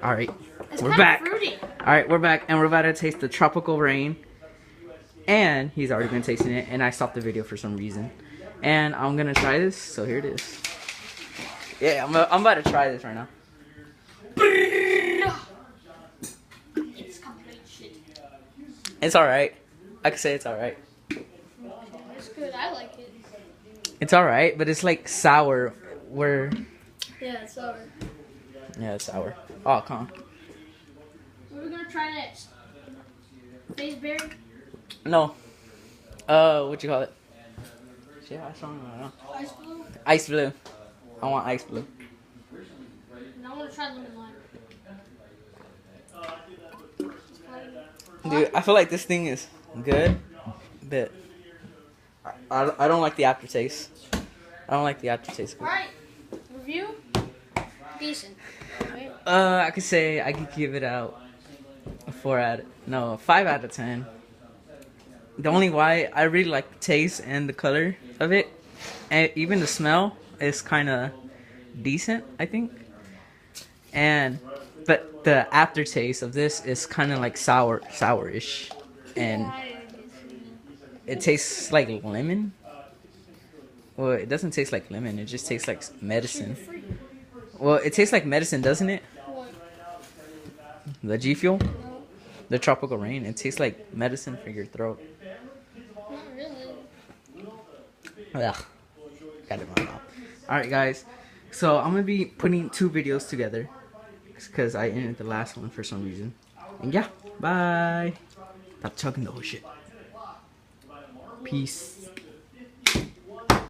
All right, It's we're back. Fruity. All right, we're back, and we're about to taste the tropical rain. And he's already been tasting it, and I stopped the video for some reason. And I'm gonna try this. So here it is. Yeah, I'm about to try this right now. It's complete shit. It's all right. I could say it's all right. It's good. I like it. It's all right, but it's like sour. Where? Yeah, it's sour. Yeah, it's sour. Oh, come on. What are we gonna try next? Faceberry? No. What you call it? Shit, I don't know. Ice blue? Ice blue. I want ice blue. And I want to try lemon lime. Dude, I feel like this thing is good, but I don't like the aftertaste. I don't like the aftertaste. Alright. Review? Decent. Right? I could say I could give it out a 5 out of 10. The only why I really like the taste and the color of it, and even the smell is kind of decent, I think. But the aftertaste of this is kind of like sourish, and it tastes like lemon. Well, it doesn't taste like lemon. It just tastes like medicine. Well, it tastes like medicine, doesn't it? What? The G Fuel, No, the tropical rain. It tastes like medicine for your throat. not really. Ugh. Got it in my mouth. Alright, guys. So, I'm going to be putting 2 videos together. Because I ended the last one for some reason. And yeah, bye. Stop chugging the whole shit. Peace.